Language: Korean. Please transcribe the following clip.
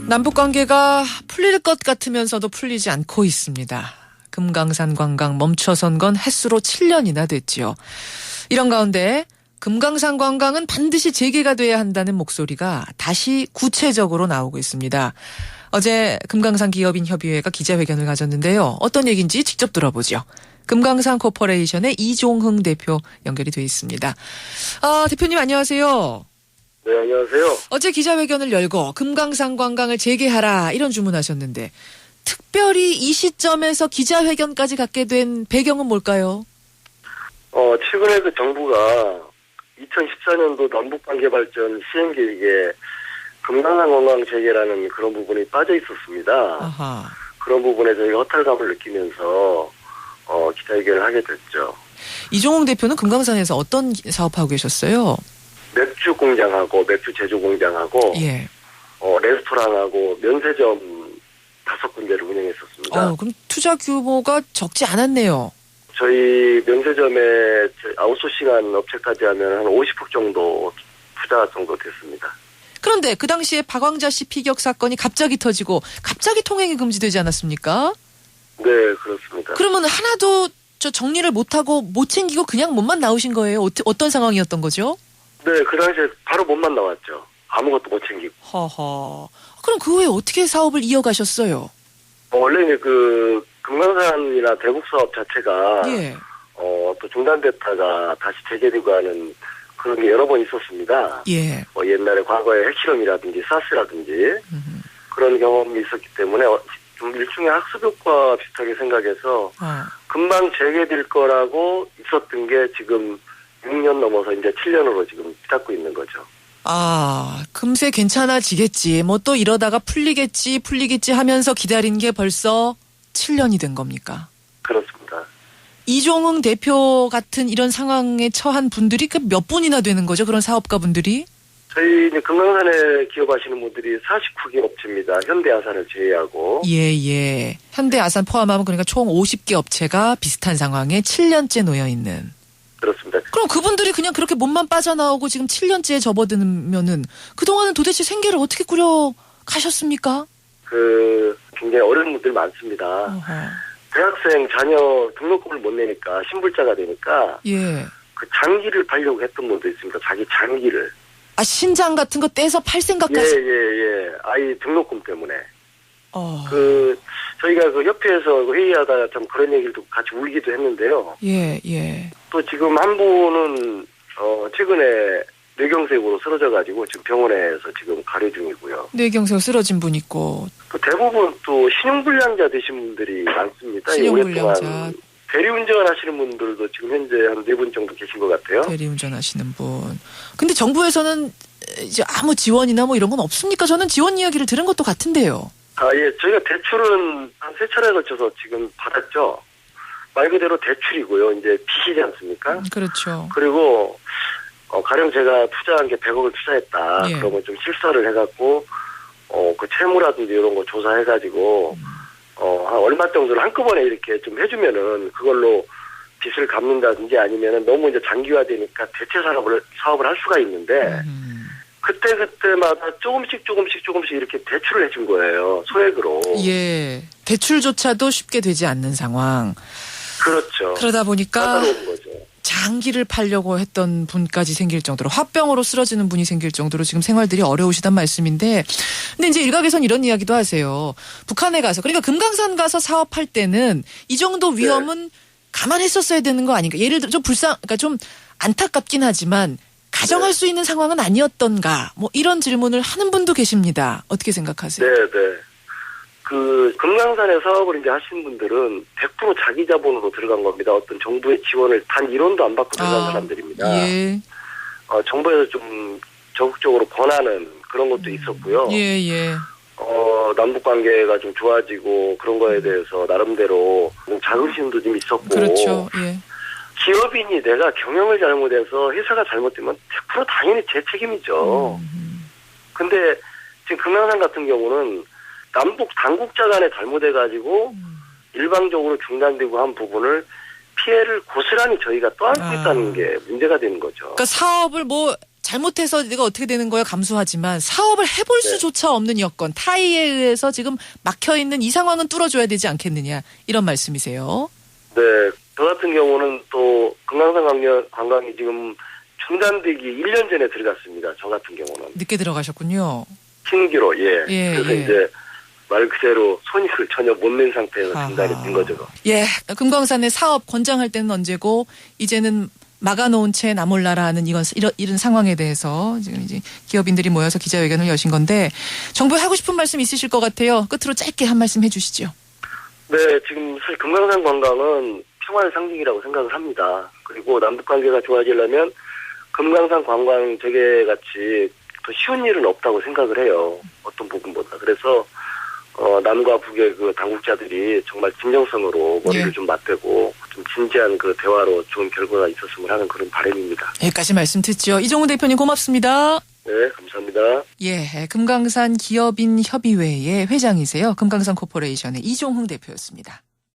남북 관계가 풀릴 것 같으면서도 풀리지 않고 있습니다. 금강산 관광 멈춰선 건 햇수로 7년이나 됐지요. 이런 가운데 금강산 관광은 반드시 재개가 돼야 한다는 목소리가 다시 구체적으로 나오고 있습니다. 어제 금강산 기업인 협의회가 기자회견을 가졌는데요. 어떤 얘기인지 직접 들어보죠. 금강산 코퍼레이션의 이종흥 대표 연결이 돼 있습니다. 대표님 안녕하세요. 네, 안녕하세요. 어제 기자회견을 열고 금강산 관광을 재개하라 이런 주문하셨는데 특별히 이 시점에서 기자회견까지 갖게 된 배경은 뭘까요? 최근에 정부가 2014년도 남북관계발전 시행계획에 금강산 관광 재개라는 그런 부분이 빠져 있었습니다. 아하. 그런 부분에 저희가 허탈감을 느끼면서 기자회견을 하게 됐죠. 이종흥 대표는 금강산에서 어떤 사업하고 계셨어요? 맥주 공장하고 맥주 제조 공장하고 예. 레스토랑하고 면세점 5군데를 운영했었습니다. 그럼 투자 규모가 적지 않았네요. 저희 면세점에 아웃소싱한 업체까지 하면 한 50억 정도 투자 정도 됐습니다. 그런데 그 당시에 박광자 씨 피격 사건이 갑자기 터지고 갑자기 통행이 금지되지 않았습니까? 네, 그렇습니다. 그러면 하나도 정리를 못하고 못 챙기고 그냥 몸만 나오신 거예요? 어떤 상황이었던 거죠? 네, 그 당시에 바로 몸만 나왔죠. 아무것도 못 챙기고. 허허. 그럼 그 후에 어떻게 사업을 이어가셨어요? 원래 이제 금강산이나 대북 사업 자체가 예. 또 중단됐다가 다시 재개되고 하는 그런 게 여러 번 있었습니다. 예. 옛날에 과거에 핵실험이라든지 사스라든지 그런 경험이 있었기 때문에 좀 일종의 학습 효과 비슷하게 생각해서 금방 재개될 거라고 있었던 게 지금 6년 넘어서 이제 7년으로 지금 뒤닫고 있는 거죠. 금세 괜찮아지겠지. 뭐 또 이러다가 풀리겠지 하면서 기다린 게 벌써 7년이 된 겁니까? 그렇습니다. 이종흥 대표 같은 이런 상황에 처한 분들이 몇 분이나 되는 거죠? 그런 사업가 분들이? 저희 이제 금강산에 기업하시는 분들이 49개 업체입니다. 현대아산을 제외하고. 예. 현대아산 포함하면 그러니까 총 50개 업체가 비슷한 상황에 7년째 놓여 있는. 그렇습니다. 그럼 그분들이 그냥 그렇게 몸만 빠져나오고 지금 7년째에 접어드면은 그동안은 도대체 생계를 어떻게 꾸려 가셨습니까? 굉장히 어려운 분들 많습니다. 대학생 자녀 등록금을 못 내니까 신불자가 되니까 예. 그 장기를 팔려고 했던 분도 있습니다. 자기 장기를. 신장 같은 거 떼서 팔 생각까지? 예. 아이 등록금 때문에. 저희가 협회에서 회의하다가 참 그런 얘기를 듣고 같이 울기도 했는데요. 예. 또 지금 한 분은 최근에 뇌경색으로 쓰러져가지고 지금 병원에서 지금 가려 중이고요. 뇌경색 쓰러진 분 있고. 또 대부분 또 신용불량자 되신 분들이 많습니다. 신용불량자. 대리운전 하시는 분들도 지금 현재 한 4분 정도 계신 것 같아요. 대리운전 하시는 분. 근데 정부에서는 이제 아무 지원이나 뭐 이런 건 없습니까? 저는 지원 이야기를 들은 것도 같은데요. 예. 저희가 대출은 한 3차례에 걸쳐서 지금 받았죠. 말 그대로 대출이고요. 이제 빚이지 않습니까? 그렇죠. 그리고 가령 제가 투자한 게 100억을 투자했다. 예. 그러면 좀 실사를 해갖고 그 채무라든지 이런 거 조사해가지고 한 얼마 정도를 한꺼번에 이렇게 좀 해주면은 그걸로 빚을 갚는다든지 아니면은 너무 이제 장기화되니까 대체 사업을 할 수가 있는데 그때마다 조금씩 이렇게 대출을 해준 거예요. 소액으로. 예. 대출조차도 쉽게 되지 않는 상황. 그렇죠. 그러다 보니까 까다로운 거죠. 장기를 팔려고 했던 분까지 생길 정도로 화병으로 쓰러지는 분이 생길 정도로 지금 생활들이 어려우시단 말씀인데 근데 이제 일각에선 이런 이야기도 하세요. 북한에 가서 그러니까 금강산 가서 사업할 때는 이 정도 위험은 감안했었어야 되는 거 아닌가. 예를 들어 그러니까 좀 안타깝긴 하지만 가정할 수 있는 상황은 아니었던가 뭐 이런 질문을 하는 분도 계십니다. 어떻게 생각하세요? 네. 금강산에 사업을 이제 하신 분들은 100% 자기 자본으로 들어간 겁니다. 어떤 정부의 지원을 단 1원도 안 받고 들어간 사람들입니다. 예. 정부에서 좀 적극적으로 권하는 그런 것도 있었고요. 예. 남북 관계가 좀 좋아지고 그런 거에 대해서 나름대로 자긍심도 좀 있었고. 그렇죠. 예. 기업인이 내가 경영을 잘못해서 회사가 잘못되면 100% 당연히 제 책임이죠. 근데 지금 금강산 같은 경우는 남북 당국자 간에 잘못해가지고 일방적으로 중단되고 한 부분을 피해를 고스란히 저희가 떠안고 있다는 게 문제가 되는 거죠. 그러니까 사업을 뭐 잘못해서 내가 어떻게 되는 거야 감수하지만 사업을 해볼 수조차 없는 여건, 타의에 의해서 지금 막혀있는 이 상황은 뚫어줘야 되지 않겠느냐 이런 말씀이세요. 네, 저 같은 경우는 또 금강산 관광이 지금 중단되기 1년 전에 들어갔습니다. 저 같은 경우는. 늦게 들어가셨군요. 신기로, 예. 예, 그래서 예. 이제 말 그대로 손익을 전혀 못 낸 상태에서 아하. 중단이 된 거죠. 예, 금강산의 사업 권장할 때는 언제고 이제는 막아놓은 채 나몰라라 하는 이런 상황에 대해서 지금 이제 기업인들이 모여서 기자회견을 여신 건데 정부에 하고 싶은 말씀 있으실 것 같아요. 끝으로 짧게 한 말씀 해주시죠. 네, 지금 사실 금강산 관광은 평화의 상징이라고 생각을 합니다. 그리고 남북 관계가 좋아지려면 금강산 관광 재개같이 더 쉬운 일은 없다고 생각을 해요. 어떤 부분보다. 그래서 남과 북의 그 당국자들이 정말 진정성으로 머리를 예. 좀 맞대고 좀 진지한 그 대화로 좋은 결과가 있었으면 하는 그런 바람입니다. 여기까지 말씀 듣죠. 이종훈 대표님 고맙습니다. 네, 감사합니다. 예, 금강산 기업인 협의회의 회장이세요. 금강산 코퍼레이션의 이종훈 대표였습니다.